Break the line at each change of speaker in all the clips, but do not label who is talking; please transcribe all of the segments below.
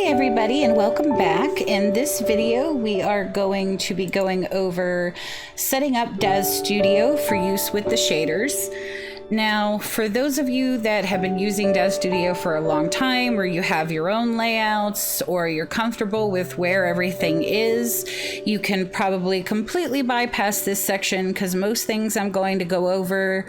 Hi everybody and welcome back. In this video we are going to be going over setting up DAZ Studio for use with the shaders. Now for those of you that have been using DAZ Studio for a long time, or you have your own layouts, or you're comfortable with where everything is, you can probably completely bypass this section because most things I'm going to go over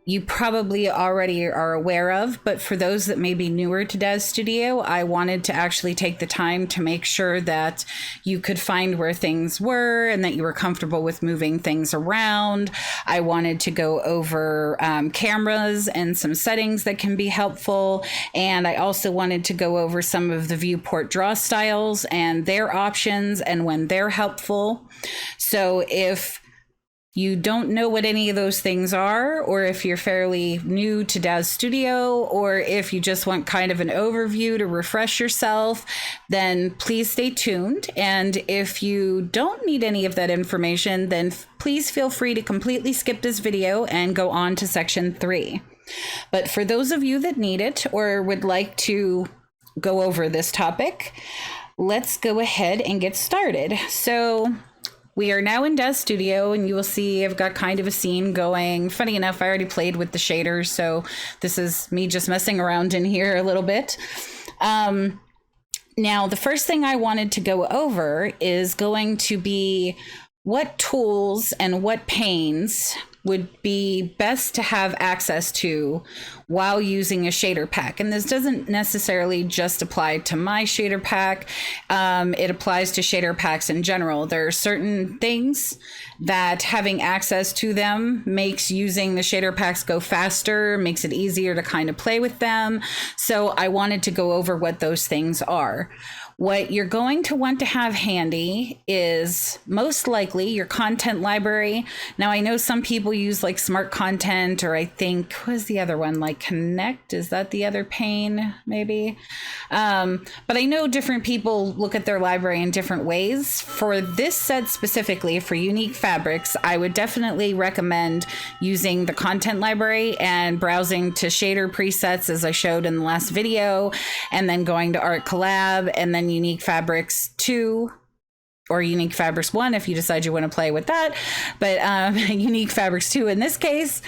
you probably already are aware of, but for those that may be newer to DAZ Studio, I wanted to actually take the time to make sure that you could find where things were and that you were comfortable with moving things around. I wanted to go over cameras and some settings that can be helpful, and I also wanted to go over some of the Viewport Drawstyles and their options and when they're helpful. So if you don't know what any of those things are, or if you're fairly new to DAZ Studio, or if you just want kind of an overview to refresh yourself, then please stay tuned. And if you don't need any of that information, then please feel free to completely skip this video and go on to section 3. But for those of you that need it or would like to go over this topic, let's go ahead and get started. So we are now in DAZ Studio, and you will see I've got kind of a scene going. Funny enough, I already played with the shaders, so this is me just messing around in here a little bit. Now, the first thing I wanted to go over is going to be what tools and what panes would be best to have access to while using a shader pack. And this doesn't necessarily just apply to my shader pack. It applies to shader packs in general. There are certain things that having access to them makes using the shader packs go faster, makes it easier to kind of play with them. So I wanted to go over what those things are. What you're going to want to have handy is most likely your content library. Now, I know some people use like Smart Content, or I think, what is the other one? Like Connect, is that the other pane maybe? But I know different people look at their library in different ways. For this set specifically, for unique fabrics, I would definitely recommend using the content library and browsing to shader presets as I showed in the last video, and then going to ARTCollab, and then Unique Fabrics 2 or Unique Fabrics 1 if you decide you want to play with that, but Unique Fabrics 2 in this case.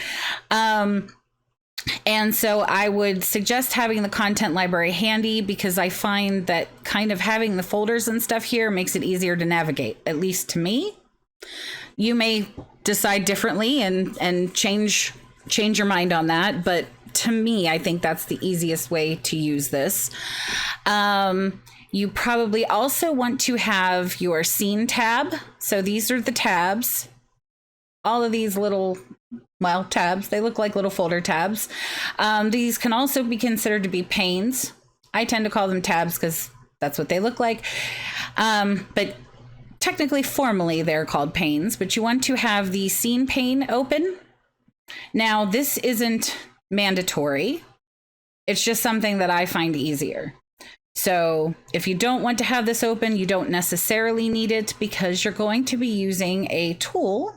And so I would suggest having the content library handy, because I find that kind of having the folders and stuff here makes it easier to navigate, at least to me. You may decide differently and change your mind on that, but to me, I think that's the easiest way to use this. You probably also want to have your scene tab. So these are the tabs. All of these little, well, tabs, they look like little folder tabs. These can also be considered to be panes. I tend to call them tabs because that's what they look like. But technically, formally, they're called panes. But you want to have the scene pane open. Now, this isn't mandatory. It's just something that I find easier. So if you don't want to have this open, you don't necessarily need it, because you're going to be using a tool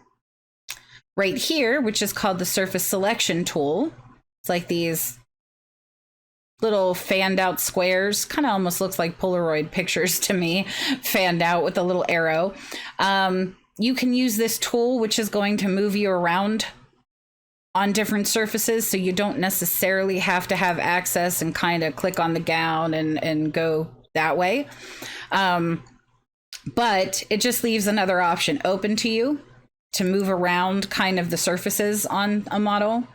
right here, which is called the surface selection tool. It's like these little fanned out squares, kind of almost looks like Polaroid pictures to me, fanned out with a little arrow. You can use this tool, which is going to move you around on different surfaces, so you don't necessarily have to have access and kind of click on the gown and go that way. But it just leaves another option open to you to move around kind of the surfaces on a model.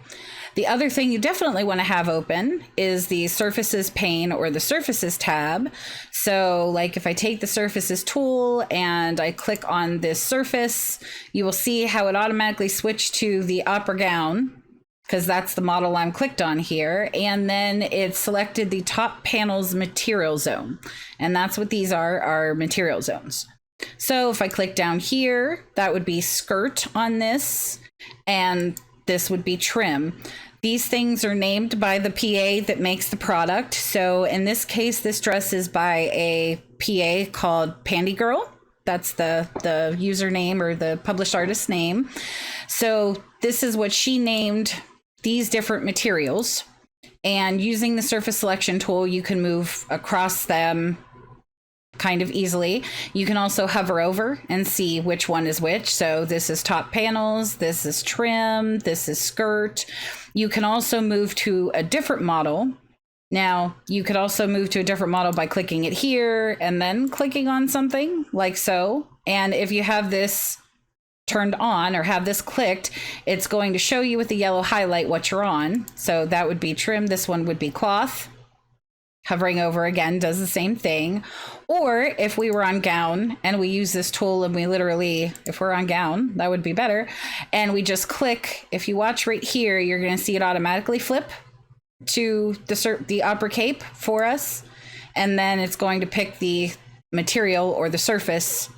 The other thing you definitely want to have open is the surfaces pane or the surfaces tab. So like if I take the surfaces tool and I click on this surface, you will see how it automatically switched to the opera gown, because that's the model I'm clicked on here. And then it selected the top panel's material zone. And that's what these are material zones. So if I click down here, that would be skirt on this, and this would be trim. These things are named by the PA that makes the product. So in this case, this dress is by a PA called Pane Girl. That's the username or the published artist's name. So this is what she named these different materials. And using the surface selection tool, you can move across them kind of easily. You can also hover over and see which one is which. So this is top panels, this is trim, this is skirt. You can also move to a different model. Now, you could also move to a different model by clicking it here and then clicking on something like so. And if you have this turned on or have this clicked, it's going to show you with the yellow highlight what you're on. So that would be trim. This one would be cloth. Hovering over again does the same thing. Or if we were on gown and we use this tool and we literally, if we're on gown, that would be better. And we just click, if you watch right here, you're going to see it automatically flip to the upper cape for us. And then it's going to pick the material or the surface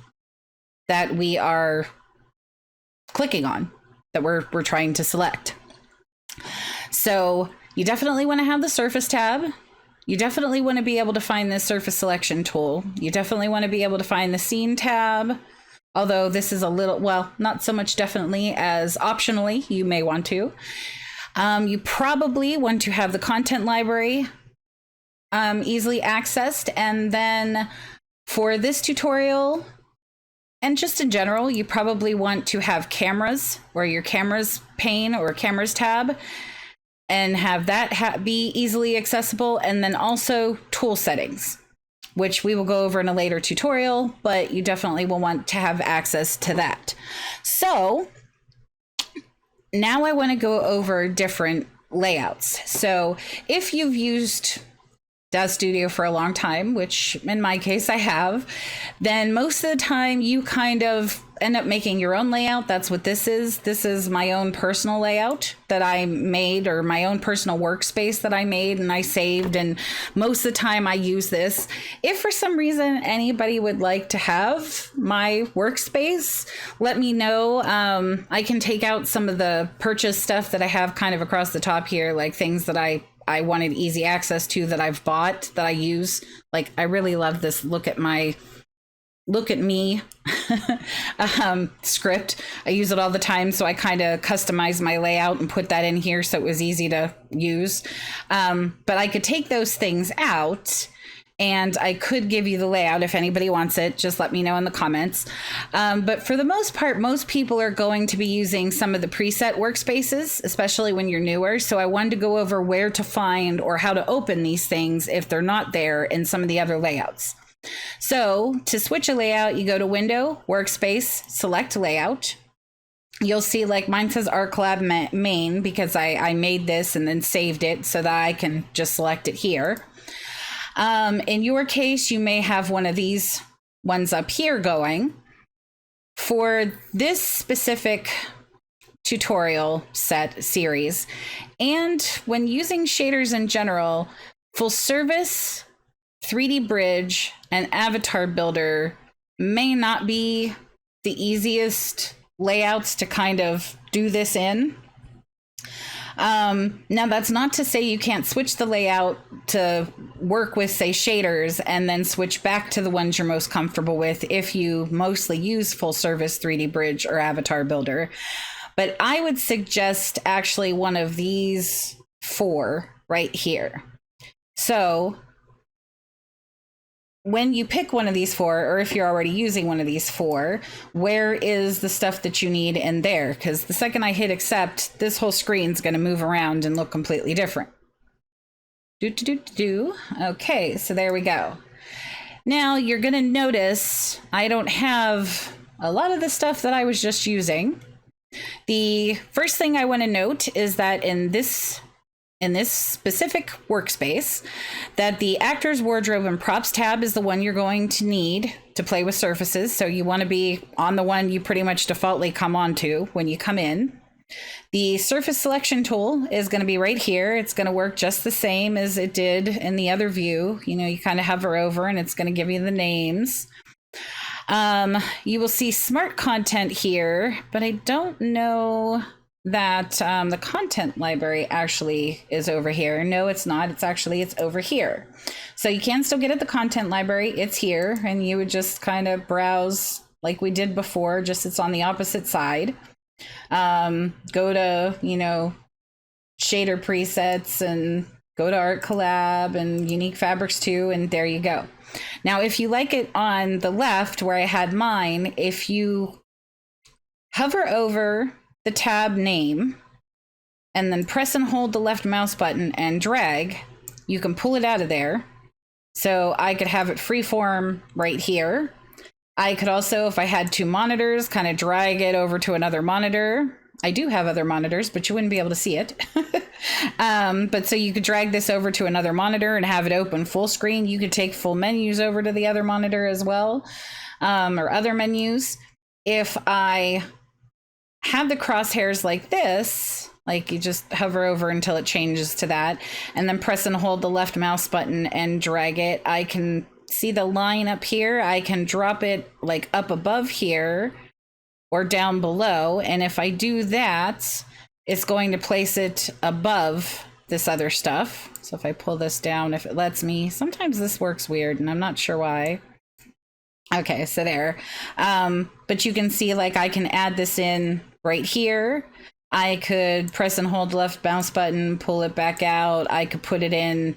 that we are clicking on, that we're trying to select. So you definitely want to have the surface tab. You definitely want to be able to find this surface selection tool. You definitely want to be able to find the scene tab, although this is a little, well, not so much definitely as optionally you may want to. You probably want to have the content library easily accessed. And then for this tutorial, and just in general, you probably want to have cameras or your cameras pane or cameras tab, and have that be easily accessible. And then also tool settings, which we will go over in a later tutorial, but you definitely will want to have access to that. So now I want to go over different layouts. So if you've used Studio for a long time, which in my case I have, then most of the time you kind of end up making your own layout. That's what this is. This is my own personal layout that I made, or my own personal workspace that I made and I saved. And most of the time I use this. If for some reason anybody would like to have my workspace, let me know. I can take out some of the purchase stuff that I have kind of across the top here, like things that I wanted easy access to that I've bought that I use. Like I really love this look at me script. I use it all the time, so I kind of customize my layout and put that in here so it was easy to use. But I could take those things out and I could give you the layout if anybody wants it. Just let me know in the comments. But for the most part, most people are going to be using some of the preset workspaces, especially when you're newer. So I wanted to go over where to find or how to open these things if they're not there in some of the other layouts. So to switch a layout, you go to Window, Workspace, select Layout. You'll see like mine says ARTCollab main because I made this and then saved it so that I can just select it here. In your case, you may have one of these ones up here going. For this specific tutorial series, and when using shaders in general, full service, 3D Bridge, and Avatar Builder may not be the easiest layouts to kind of do this in. Now that's not to say you can't switch the layout to work with, say, shaders and then switch back to the ones you're most comfortable with if you mostly use full service 3D Bridge or Avatar Builder. But I would suggest actually one of these four right here. So when you pick one of these four, or if you're already using one of these four, where is the stuff that you need in there? Because the second I hit accept, this whole screen's going to move around and look completely different. Okay, so there we go. Now you're going to notice I don't have a lot of the stuff that I was just using. The first thing I want to note is that in this specific workspace, that the actors, wardrobe, and props tab is the one you're going to need to play with surfaces. So you want to be on the one you pretty much defaultly come onto when you come in. The surface selection tool is going to be right here. It's going to work just the same as it did in the other view. You know, you kind of hover over and it's going to give you the names. You will see smart content here, but I don't know that the content library actually is over here. No, it's not. It's over here. So you can still get at the content library. It's here, and you would just kind of browse like we did before, just it's on the opposite side. Go to, you know, shader presets and go to Art Collab and unique fabrics too, and there you go. Now, if you like it on the left where I had mine, if you hover over the tab name and then press and hold the left mouse button and drag, you can pull it out of there. So I could have it freeform right here. I could also, if I had two monitors, kind of drag it over to another monitor. I do have other monitors, but you wouldn't be able to see it. But so you could drag this over to another monitor and have it open full screen. You could take full menus over to the other monitor as well, or other menus. If I have the crosshairs like this, like you just hover over until it changes to that, and then press and hold the left mouse button and drag it, I can see the line up here. I can drop it like up above here or down below. And if I do that, it's going to place it above this other stuff. So if I pull this down, if it lets me, sometimes this works weird and I'm not sure why. Okay, so there. But you can see like I can add this in right here. I could press and hold the left mouse button, pull it back out. I could put it in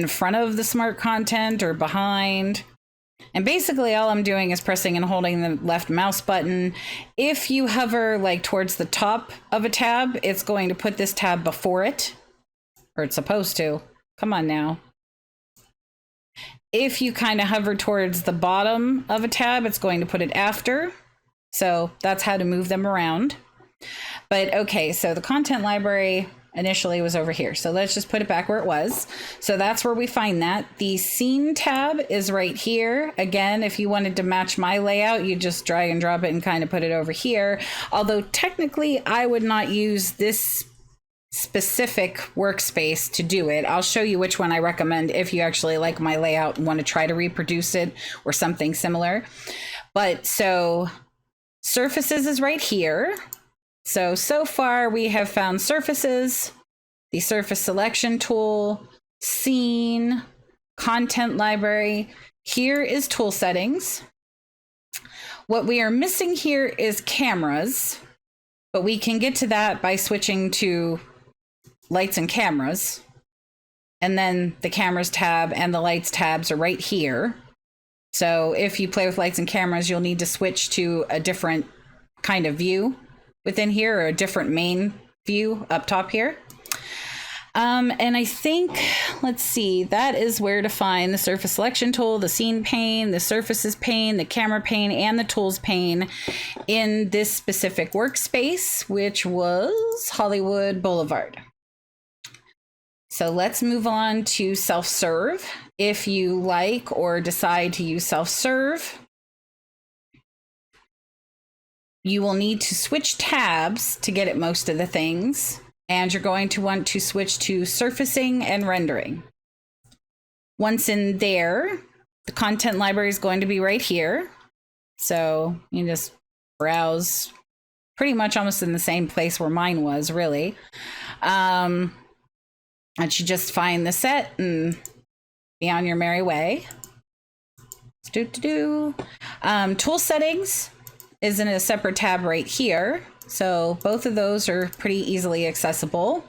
front of the smart content or behind. And basically all I'm doing is pressing and holding the left mouse button. If you hover like towards the top of a tab, it's going to put this tab before it, or it's supposed to. Come on now. If you kind of hover towards the bottom of a tab, it's going to put it after. So that's how to move them around. But okay, so the content library initially was over here. So let's just put it back where it was. So that's where we find that. The scene tab is right here. Again, if you wanted to match my layout, you just drag and drop it and kind of put it over here. Although technically I would not use this specific workspace to do it. I'll show you which one I recommend if you actually like my layout and want to try to reproduce it or something similar. But so surfaces is right here. So far we have found surfaces, the surface selection tool, scene, content library. Here is tool settings. What we are missing here is cameras, but we can get to that by switching to lights and cameras. And then the cameras tab and the lights tabs are right here. So if you play with lights and cameras, you'll need to switch to a different kind of view within here, or a different main view up top here. And I think, let's see, that is where to find the surface selection tool, the scene pane, the surfaces pane, the camera pane, and the tools pane in this specific workspace, which was Hollywood Boulevard. So let's move on to self-serve. If you like or decide to use self-serve, you will need to switch tabs to get at most of the things, and you're going to want to switch to surfacing and rendering. Once in there, the content library is going to be right here. So you just browse pretty much almost in the same place where mine was, really. And you just find the set and be on your merry way. Tool settings is in a separate tab right here. So both of those are pretty easily accessible.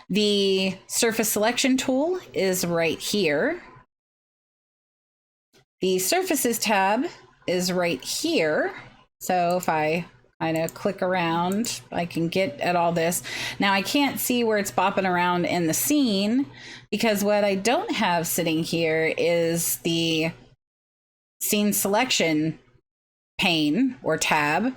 The surface selection tool is right here. The surfaces tab is right here. So if I kind of click around, I can get at all this. Now I can't see where it's bopping around in the scene because what I don't have sitting here is the scene selection pane or tab.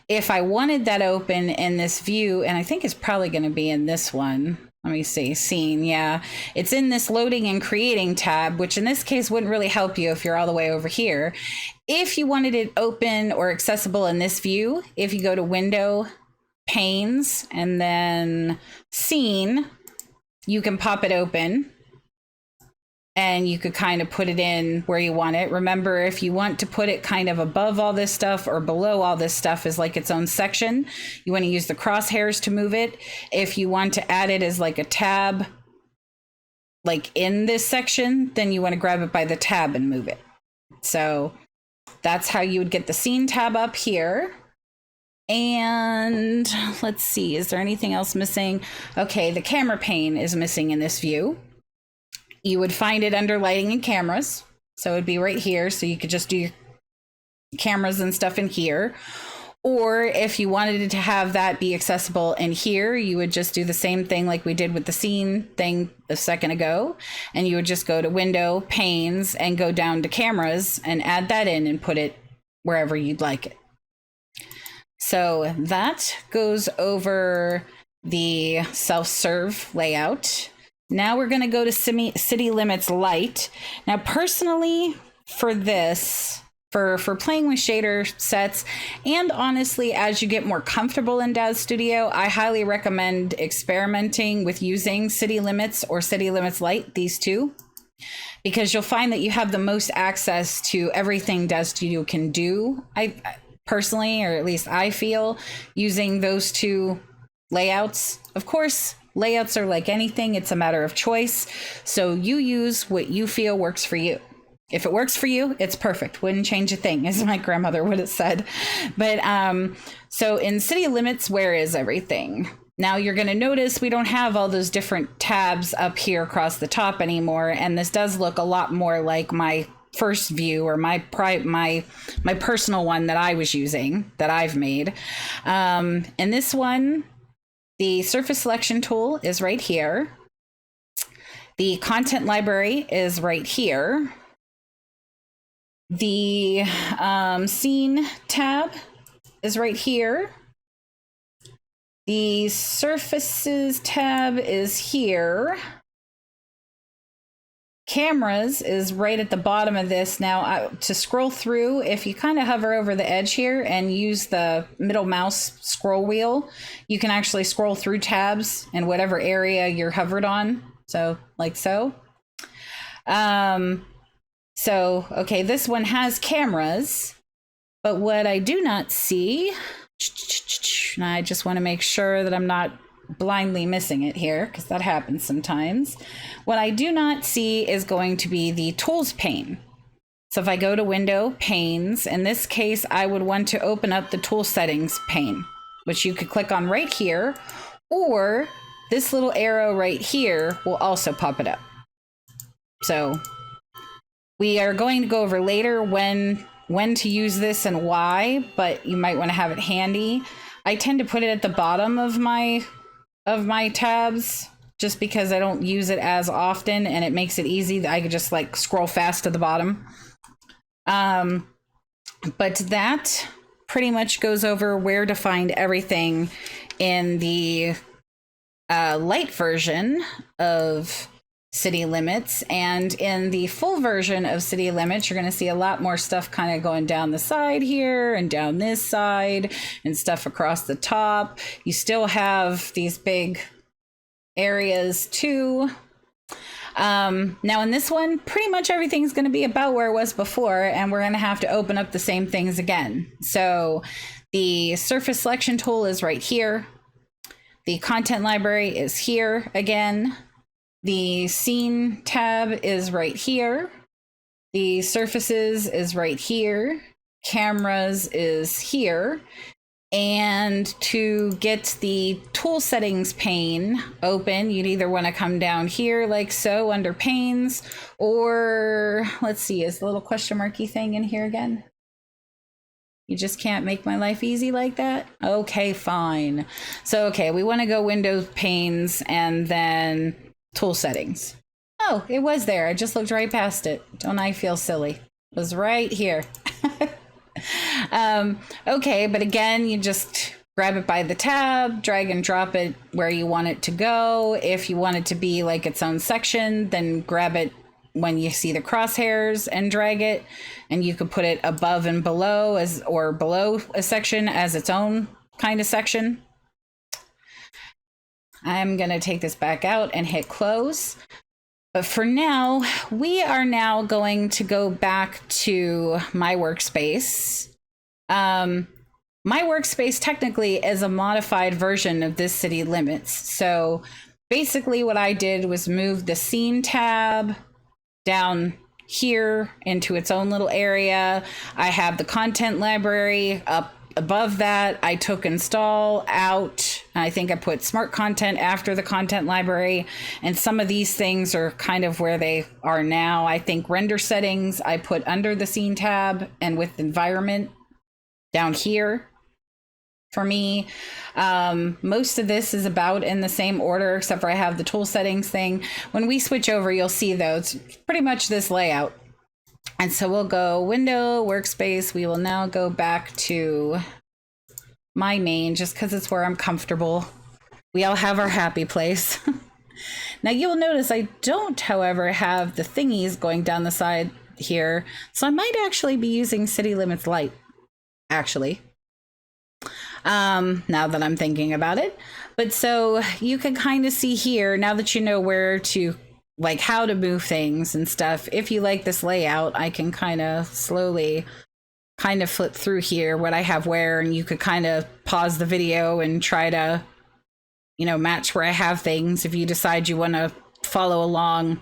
If I wanted that open in this view, and I think it's probably going to be in this one. Let me see, scene, yeah. It's in this loading and creating tab, which in this case wouldn't really help you if you're all the way over here. If you wanted it open or accessible in this view, if you go to Window, Panes, and then Scene, you can pop it open. And you could kind of put it in where you want it. Remember, if you want to put it kind of above all this stuff or below all this stuff as like its own section, you want to use the crosshairs to move it. If you want to add it as like a tab, like in this section, then you want to grab it by the tab and move it. So that's how you would get the scene tab up here. And let's see, is there anything else missing? Okay, the camera pane is missing in this view. You would find it under lighting and cameras. So it'd be right here. So you could just do your cameras and stuff in here. Or if you wanted it to have that be accessible in here, you would just do the same thing like we did with the scene thing a second ago. And you would just go to Window, Panes, and go down to Cameras and add that in and put it wherever you'd like it. So that goes over the self-serve layout. Now we're going to go to City Limits Lite. Now, personally, for this, for playing with shader sets, and honestly, as you get more comfortable in DAZ Studio, I highly recommend experimenting with using City Limits or City Limits Lite, these two, because you'll find that you have the most access to everything DAZ Studio can do. I personally, or at least I feel, using those two layouts. Of course, layouts are like anything, it's a matter of choice. So you use what you feel works for you. If it works for you, it's perfect. Wouldn't change a thing, as my grandmother would have said. But so in City Limits, where is everything? Now you're going to notice we don't have all those different tabs up here across the top anymore. And this does look a lot more like my first view, or my personal one that I was using, that I've made. In this one, the surface selection tool is right here. The content library is right here. The scene tab is right here. The surfaces tab is here. Cameras is right at the bottom of this. Now, to scroll through, if you kind of hover over the edge here and use the middle mouse scroll wheel, you can actually scroll through tabs in whatever area you're hovered on. So, like so. Okay, this one has cameras, but what I do not see, and I just want to make sure that I'm not blindly missing it here, because that happens sometimes. What I do not see is going to be the tools pane. So if I go to Window, Panes, in this case, I would want to open up the tool settings pane, which you could click on right here, or this little arrow right here will also pop it up. So we are going to go over later when to use this and why, but you might want to have it handy. I tend to put it at the bottom of my tabs just because I don't use it as often, and it makes it easy. I could just like scroll fast to the bottom. But that pretty much goes over where to find everything in the light version of City Limits. And in the full version of City Limits, you're going to see a lot more stuff kind of going down the side here and down this side and stuff across the top. You still have these big areas too. Now in this one, pretty much everything's going to be about where it was before, and we're going to have to open up the same things again. So the surface selection tool is right here. The content library is here again. The scene tab is right here. The surfaces is right here. Cameras is here. And to get the tool settings pane open, you'd either want to come down here like so under panes, or let's see, is the little question marky thing in here again? You just can't make my life easy like that? Okay, fine. So, okay, we want to go Windows, Panes, and then tool settings. Oh, it was there. I just looked right past it. Don't I feel silly? It was right here. Okay, but again, you just grab it by the tab, drag and drop it where you want it to go. If you want it to be like its own section, then grab it when you see the crosshairs and drag it, and you could put it above and below or below a section as its own kind of section. I'm going to take this back out and hit close. But for now, we are now going to go back to my workspace. My workspace technically is a modified version of this City Limits. So basically what I did was move the scene tab down here into its own little area. I have the content library up above that, I took install out. I think I put smart content after the content library. And some of these things are kind of where they are now. I think render settings, I put under the scene tab and with environment down here. For me, most of this is about in the same order, except for I have the tool settings thing. When we switch over, you'll see though, it's pretty much this layout. And so we'll go window, workspace. We will now go back to my main just because it's where I'm comfortable. We all have our happy place. Now you'll notice I don't, however, have the thingies going down the side here. So I might actually be using City Limits Lite, actually. Now that I'm thinking about it. But so you can kind of see here, now that you know where to, like how to move things and stuff. If you like this layout, I can kind of slowly kind of flip through here what I have where, and you could kind of pause the video and try to, you know, match where I have things if you decide you want to follow along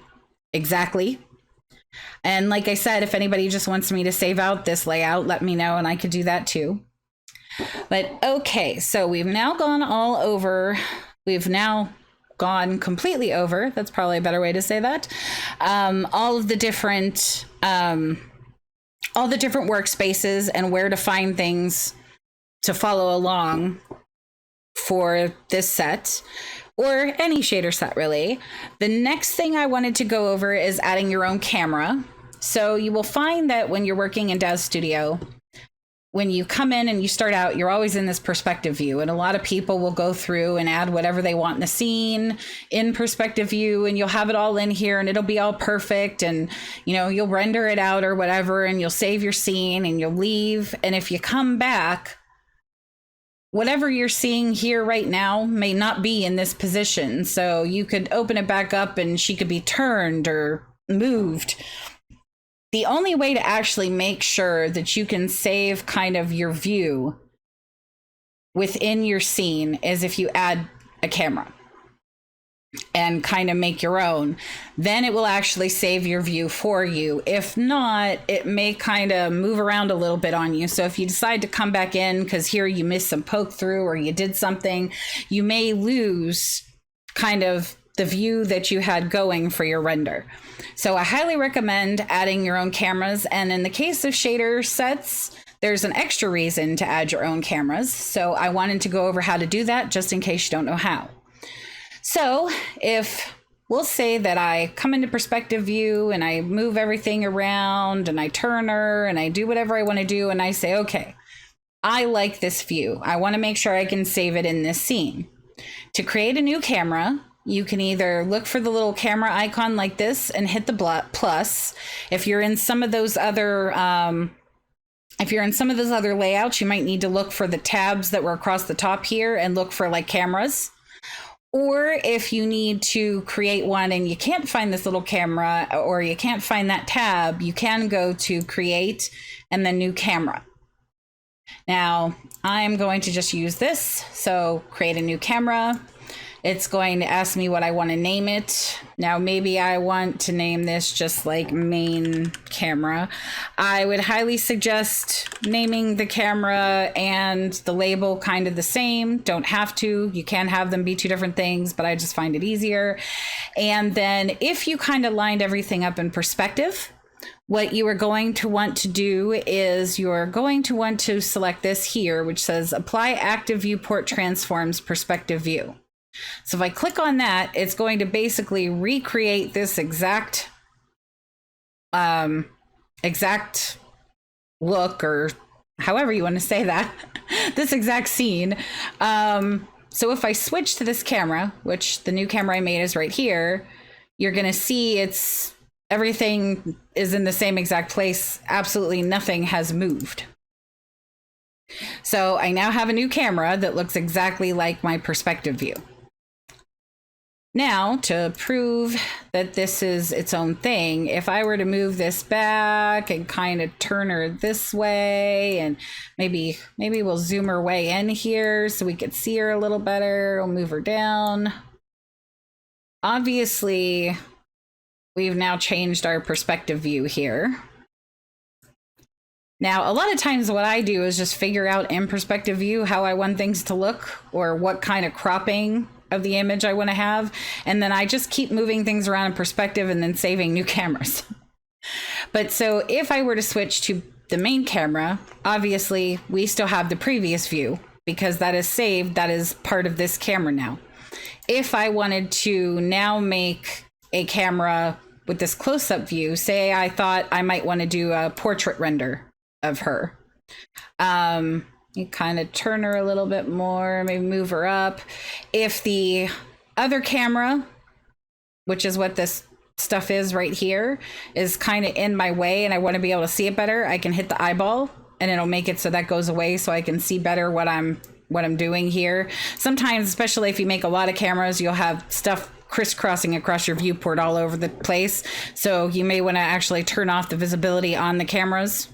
exactly. And like I said, if anybody just wants me to save out this layout, let me know and I could do that too. But okay, so we've now gone all over. We've now gone completely over. That's probably a better way to say that. All the different workspaces and where to find things to follow along for this set or any shader set really. The next thing I wanted to go over is adding your own camera. So you will find that when you're working in Dev Studio, when you come in and you start out, you're always in this perspective view. And a lot of people will go through and add whatever they want in the scene in perspective view, and you'll have it all in here and it'll be all perfect. And, you know, you'll render it out or whatever, and you'll save your scene and you'll leave. And if you come back, whatever you're seeing here right now may not be in this position. So you could open it back up and she could be turned or moved. The only way to actually make sure that you can save kind of your view within your scene is if you add a camera and kind of make your own. Then it will actually save your view for you. If not, it may kind of move around a little bit on you. So if you decide to come back in because here you missed some poke through or you did something, you may lose kind of the view that you had going for your render. So I highly recommend adding your own cameras. And in the case of shader sets, there's an extra reason to add your own cameras. So I wanted to go over how to do that just in case you don't know how. So if we'll say that I come into perspective view and I move everything around and I turn her and I do whatever I want to do and I say, okay, I like this view. I want to make sure I can save it in this scene. To create a new camera, you can either look for the little camera icon like this and hit the plus. If you're in some of those other layouts, you might need to look for the tabs that were across the top here and look for like cameras. Or if you need to create one and you can't find this little camera or you can't find that tab, you can go to create and then new camera. Now I'm going to just use this. So create a new camera. It's going to ask me what I want to name it. Now, maybe I want to name this just like main camera. I would highly suggest naming the camera and the label kind of the same. Don't have to. You can have them be two different things, but I just find it easier. And then if you kind of lined everything up in perspective, what you are going to want to do is you're going to want to select this here, which says Apply Active Viewport Transforms Perspective View. So if I click on that, it's going to basically recreate this exact look, or however you want to say that, this exact scene. So if I switch to this camera, which the new camera I made is right here, you're going to see everything is in the same exact place. Absolutely nothing has moved. So I now have a new camera that looks exactly like my perspective view. Now, to prove that this is its own thing, if I were to move this back and kind of turn her this way, and maybe we'll zoom her way in here so we could see her a little better. We'll move her down. Obviously, we've now changed our perspective view here. Now, a lot of times what I do is just figure out in perspective view how I want things to look or what kind of cropping of the image I want to have. And then I just keep moving things around in perspective and then saving new cameras. But so if I were to switch to the main camera, obviously we still have the previous view because that is saved. That is part of this camera now. If I wanted to now make a camera with this close-up view, say I thought I might want to do a portrait render of her. You kind of turn her a little bit more, maybe move her up. If the other camera, which is what this stuff is right here, is kind of in my way and I want to be able to see it better, I can hit the eyeball and it'll make it so that goes away so I can see better what I'm doing here. Sometimes, especially if you make a lot of cameras, you'll have stuff crisscrossing across your viewport all over the place. So you may want to actually turn off the visibility on the cameras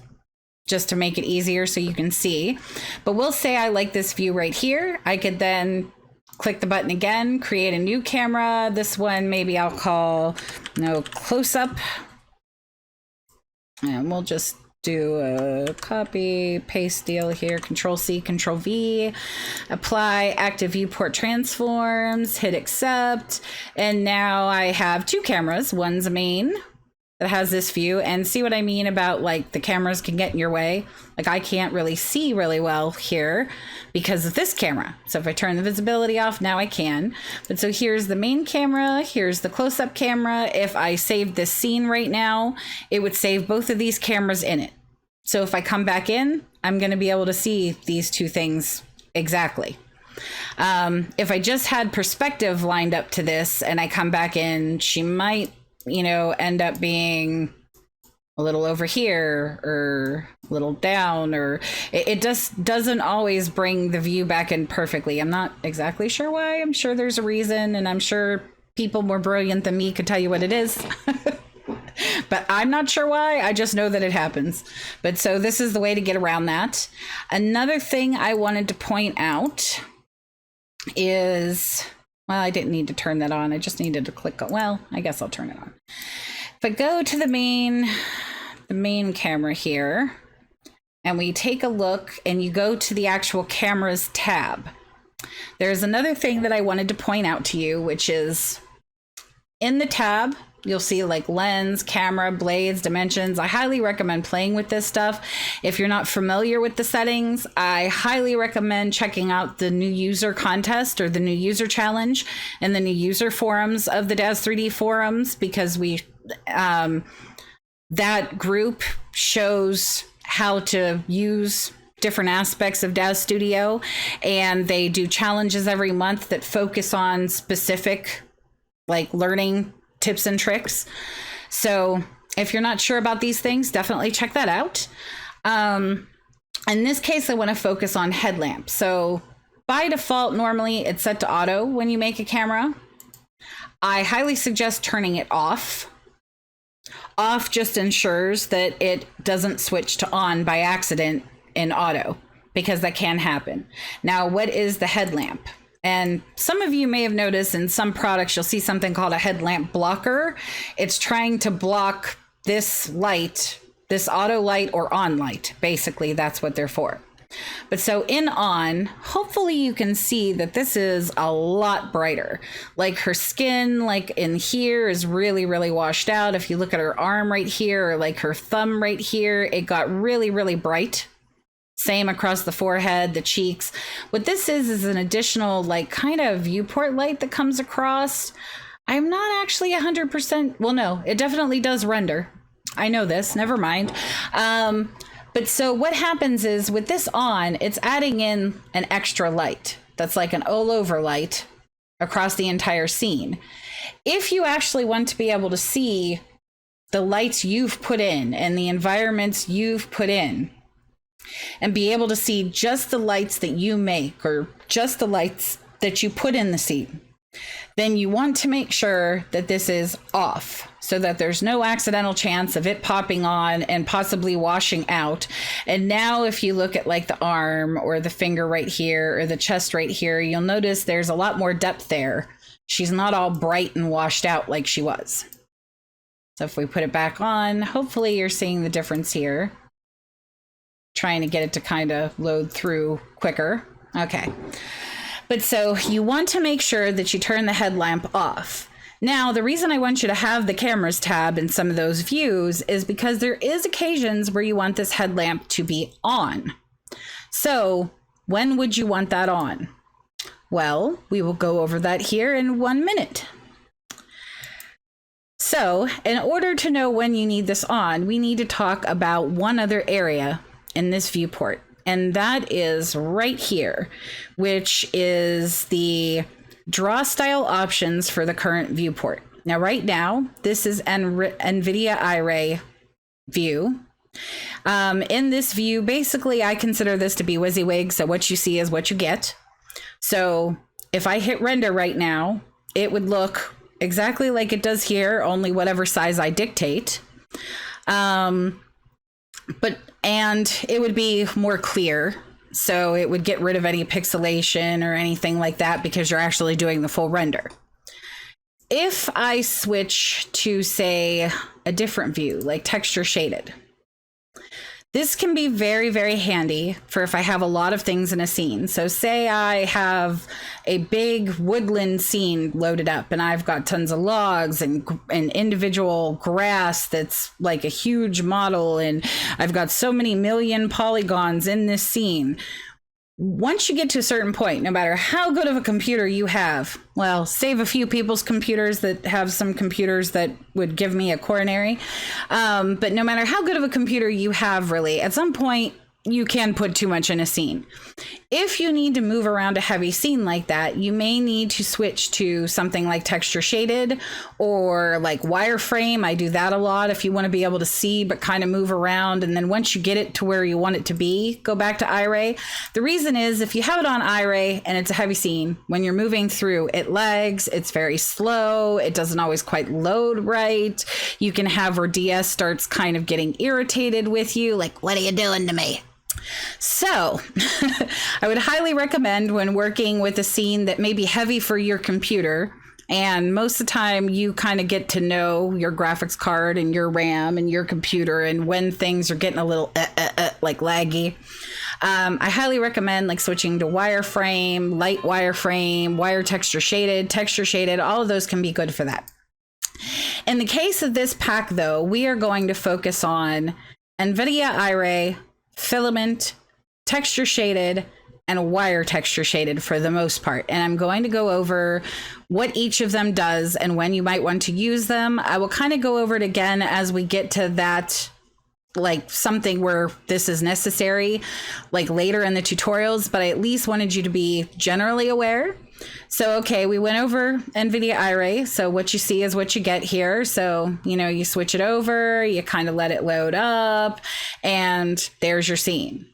just to make it easier so you can see. But we'll say I like this view right here. I could then click the button again, create a new camera. This one, maybe I'll call close up. And we'll just do a copy, paste deal here, Control C, Control V, apply active viewport transforms, hit accept. And now I have two cameras. One's a main that has this view, and see what I mean about like the cameras can get in your way. Like I can't really see really well here because of this camera. So if I turn the visibility off, now I can. But so here's the main camera, here's the close-up camera. If I saved this scene right now, it would save both of these cameras in it. So if I come back in, I'm gonna be able to see these two things exactly. If I just had perspective lined up to this and I come back in, she might end up being a little over here or a little down, or it just doesn't always bring the view back in perfectly. I'm not exactly sure why. I'm sure there's a reason, and I'm sure people more brilliant than me could tell you what it is. But I'm not sure why. I just know that it happens. But so this is the way to get around that. Another thing I wanted to point out is, well, I didn't need to turn that on. I just needed to click on, well, I guess I'll turn it on. If I go to the main camera here, and we take a look and you go to the actual cameras tab, there's another thing that I wanted to point out to you, which is in the tab, you'll see like lens, camera, blades, dimensions. I highly recommend playing with this stuff. If you're not familiar with the settings, I highly recommend checking out the new user contest or the new user challenge and the new user forums of the Daz 3D forums, because that group shows how to use different aspects of Daz Studio, and they do challenges every month that focus on specific like learning tips and tricks. So if you're not sure about these things, definitely check that out. In this case, I want to focus on headlamp. So by default, normally it's set to auto when you make a camera. I highly suggest turning it off. Off just ensures that it doesn't switch to on by accident in auto, because that can happen. Now, what is the headlamp? And some of you may have noticed in some products, you'll see something called a headlamp blocker. It's trying to block this light, this auto light or on light. Basically, that's what they're for. But so in on, hopefully you can see that this is a lot brighter. Like her skin, like in here, is really, really washed out. If you look at her arm right here, or like her thumb right here, it got really, really bright. Same across the forehead, the cheeks. What this is an additional like kind of viewport light that comes across. I'm not actually 100%. Well, no, it definitely does render. I know this, never mind. But so what happens is with this on, it's adding in an extra light. That's like an all over light across the entire scene. If you actually want to be able to see the lights you've put in and the environments you've put in, and be able to see just the lights that you make or just the lights that you put in the scene, then you want to make sure that this is off so that there's no accidental chance of it popping on and possibly washing out. And now if you look at like the arm or the finger right here or the chest right here, you'll notice there's a lot more depth there. She's not all bright and washed out like she was. So if we put it back on, hopefully you're seeing the difference here. trying to get it to kind of load through quicker. Okay. But so you want to make sure that you turn the headlamp off. Now, the reason I want you to have the cameras tab in some of those views is because there is occasions where you want this headlamp to be on. So when would you want that on? Well, we will go over that here in 1 minute. So in order to know when you need this on, we need to talk about one other area in this viewport. And that is right here, which is the DrawStyle options for the current viewport. Now, right now, this is NVidia Iray view. In this view, basically, I consider this to be WYSIWYG. So what you see is what you get. So if I hit render right now, it would look exactly like it does here, only whatever size I dictate. And it would be more clear. So it would get rid of any pixelation or anything like that because you're actually doing the full render. If I switch to, say, a different view, like texture shaded, this can be very, very handy for if I have a lot of things in a scene. So say I have a big woodland scene loaded up and I've got tons of logs and individual grass that's like a huge model, and I've got so many million polygons in this scene. Once you get to a certain point, no matter how good of a computer you have, well, save a few people's computers that have some computers that would give me a coronary. But no matter how good of a computer you have, really, at some point, you can put too much in a scene. If you need to move around a heavy scene like that, you may need to switch to something like texture shaded or like wireframe. I do that a lot if you want to be able to see but kind of move around. And then once you get it to where you want it to be, go back to Iray. The reason is if you have it on Iray and it's a heavy scene, when you're moving through, it lags, it's very slow, it doesn't always quite load right. You can have where DS starts kind of getting irritated with you, like, what are you doing to me? So I would highly recommend when working with a scene that may be heavy for your computer, and most of the time you kind of get to know your graphics card and your RAM and your computer and when things are getting a little like laggy. I highly recommend like switching to wireframe, light wireframe, wire texture shaded, all of those can be good for that. In the case of this pack though, we are going to focus on NVidia Iray, Filament, texture shaded, and wire texture shaded for the most part. And I'm going to go over what each of them does and when you might want to use them. I will kind of go over it again as we get to that, like something where this is necessary, like later in the tutorials, but I at least wanted you to be generally aware. So, okay, we went over NVidia Iray. So what you see is what you get here. So, you know, you switch it over, you kind of let it load up, and there's your scene.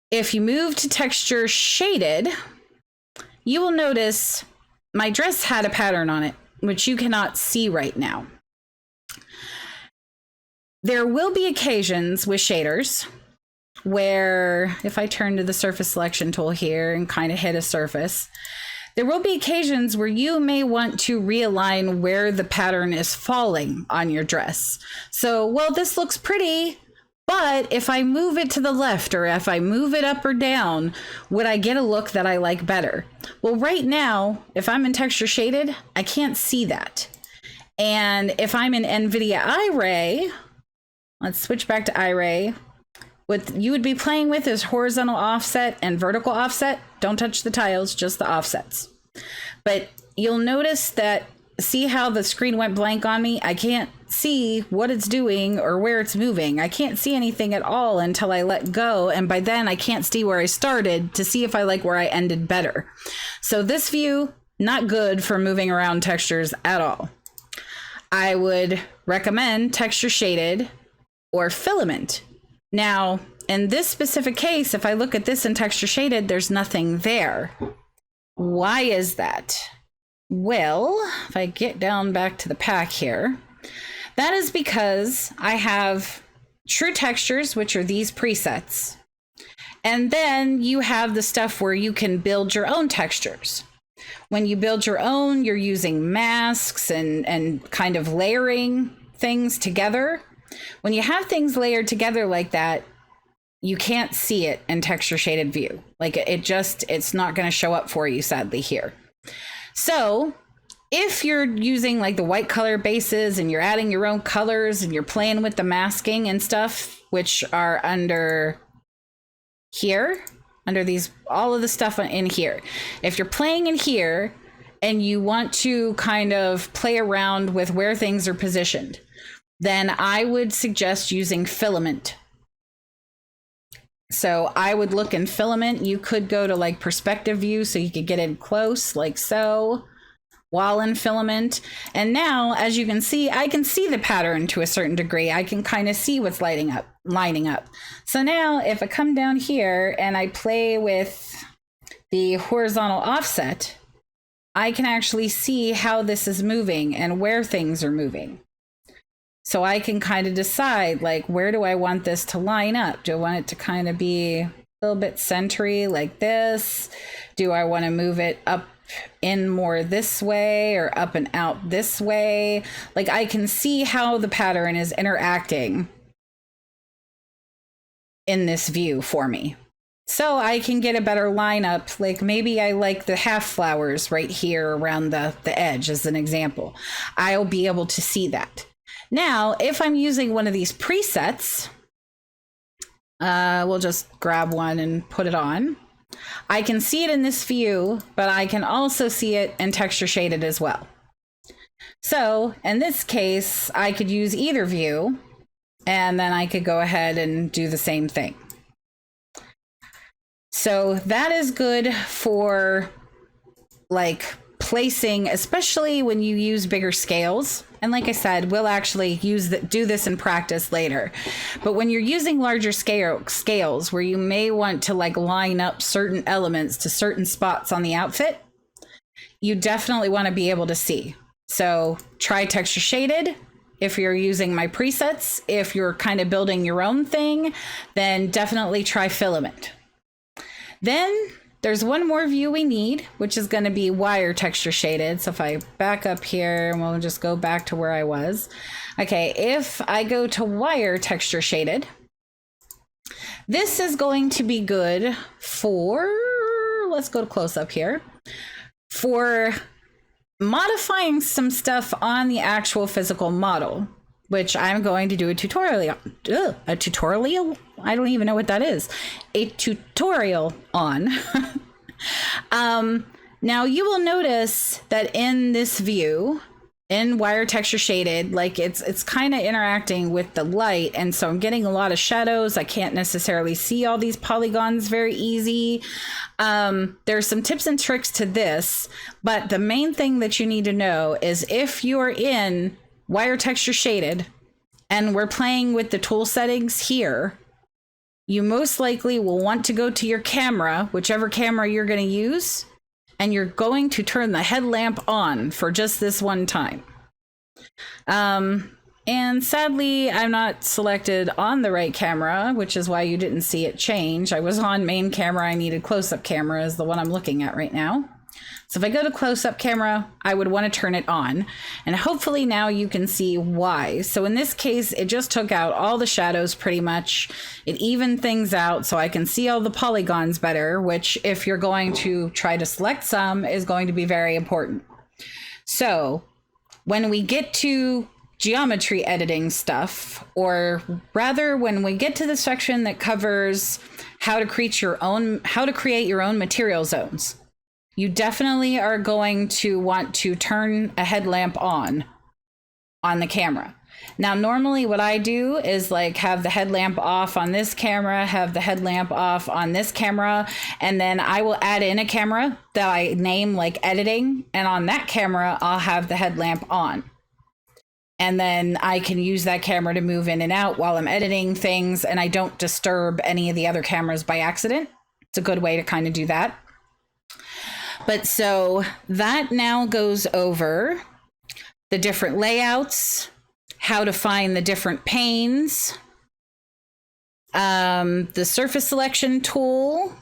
If you move to texture shaded, you will notice my dress had a pattern on it, which you cannot see right now. There will be occasions with shaders where if I turn to the surface selection tool here and kind of hit a surface, there will be occasions where you may want to realign where the pattern is falling on your dress. So, well, this looks pretty, but if I move it to the left or if I move it up or down, would I get a look that I like better? Well, right now, if I'm in texture shaded, I can't see that. And if I'm in NVidia Iray, let's switch back to Iray. What you would be playing with is horizontal offset and vertical offset. Don't touch the tiles, just the offsets. But you'll notice that, see how the screen went blank on me? I can't see what it's doing or where it's moving. I can't see anything at all until I let go. And by then I can't see where I started to see if I like where I ended better. So this view, not good for moving around textures at all. I would recommend texture shaded or filament. Now, in this specific case, if I look at this in texture shaded, there's nothing there. Why is that? Well, if I get down back to the pack here, that is because I have true textures, which are these presets. And then you have the stuff where you can build your own textures. When you build your own, you're using masks and kind of layering things together. When you have things layered together like that, you can't see it in texture shaded view. Like it's not going to show up for you, sadly, here. So if you're using like the white color bases and you're adding your own colors and you're playing with the masking and stuff, which are under here, under these, all of the stuff in here. If you're playing in here and you want to kind of play around with where things are positioned, then I would suggest using Filament. So I would look in Filament. You could go to like perspective view so you could get in close like so while in Filament. And now, as you can see, I can see the pattern to a certain degree. I can kind of see what's lining up. So now if I come down here and I play with the horizontal offset, I can actually see how this is moving and where things are moving. So I can kind of decide, like, where do I want this to line up? Do I want it to kind of be a little bit centery like this? Do I want to move it up in more this way or up and out this way? Like, I can see how the pattern is interacting in this view for me. So I can get a better lineup. Like maybe I like the half flowers right here around the edge as an example. I'll be able to see that. Now, if I'm using one of these presets, we'll just grab one and put it on. I can see it in this view, but I can also see it in texture shaded as well. So in this case, I could use either view, and then I could go ahead and do the same thing. So that is good for like placing, especially when you use bigger scales. And like I said, we'll actually do this in practice later. But when you're using larger scales where you may want to like line up certain elements to certain spots on the outfit, you definitely want to be able to see. So try texture shaded. If you're using my presets, if you're kind of building your own thing, then definitely try Filament. Then there's one more view we need, which is going to be wire texture shaded. So if I back up here and we'll just go back to where I was. Okay, if I go to wire texture shaded, this is going to be good for, let's go to close up here, for modifying some stuff on the actual physical model, which I'm going to do a tutorial I don't even know what that is. A tutorial on. Now you will notice that in this view, in wire texture shaded, like it's kind of interacting with the light, and so I'm getting a lot of shadows. I can't necessarily see all these polygons very easy. There's some tips and tricks to this, but the main thing that you need to know is if you're in wire texture shaded and we're playing with the tool settings here, you most likely will want to go to your camera, whichever camera you're going to use, and you're going to turn the headlamp on for just this one time. And sadly, I'm not selected on the right camera, which is why you didn't see it change. I was on main camera. I needed close-up camera is the one I'm looking at right now. So if I go to close-up camera, I would want to turn it on, and hopefully now you can see why. So in this case, it just took out all the shadows pretty much. It evened things out so I can see all the polygons better, which if you're going to try to select some is going to be very important. So when we get to geometry editing stuff, or rather when we get to the section that covers how to create your own material zones, you definitely are going to want to turn a headlamp on the camera. Now, normally what I do is like have the headlamp off on this camera, have the headlamp off on this camera, and then I will add in a camera that I name like editing, and on that camera, I'll have the headlamp on. And then I can use that camera to move in and out while I'm editing things, and I don't disturb any of the other cameras by accident. It's a good way to kind of do that. But so that now goes over the different layouts, how to find the different panes, the surface selection tool,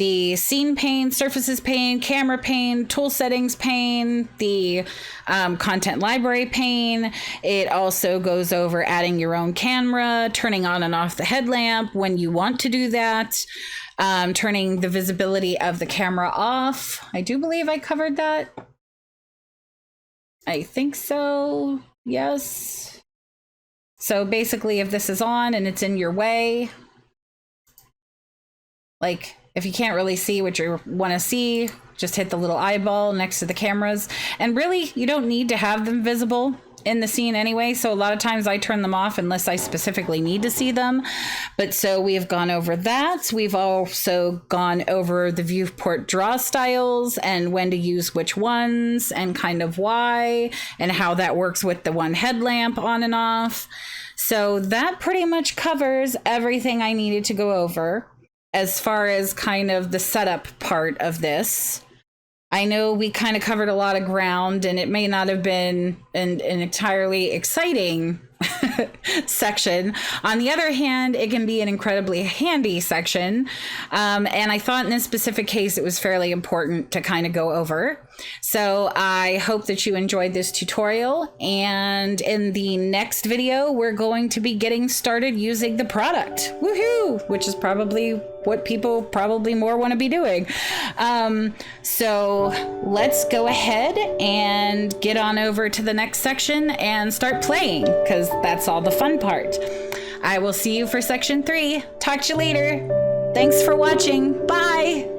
the scene pane, surfaces pane, camera pane, tool settings pane, the content library pane. It also goes over adding your own camera, turning on and off the headlamp when you want to do that, turning the visibility of the camera off. I do believe I covered that. I think so. Yes. So basically, if this is on and it's in your way, like if you can't really see what you want to see, just hit the little eyeball next to the cameras. And really, you don't need to have them visible in the scene anyway. So a lot of times I turn them off unless I specifically need to see them. But so we have gone over that. We've also gone over the Viewport Drawstyles and when to use which ones and kind of why and how that works with the one headlamp on and off. So that pretty much covers everything I needed to go over as far as kind of the setup part of this. I know we kind of covered a lot of ground, and it may not have been an entirely exciting section. On the other hand, it can be an incredibly handy section. And I thought in this specific case, it was fairly important to kind of go over. So I hope that you enjoyed this tutorial. And in the next video, we're going to be getting started using the product. Woohoo! Which is probably what people probably more want to be doing. So let's go ahead and get on over to the next section and start playing, because that's all the fun part. I will see you for section 3. Talk to you later. Thanks for watching. Bye.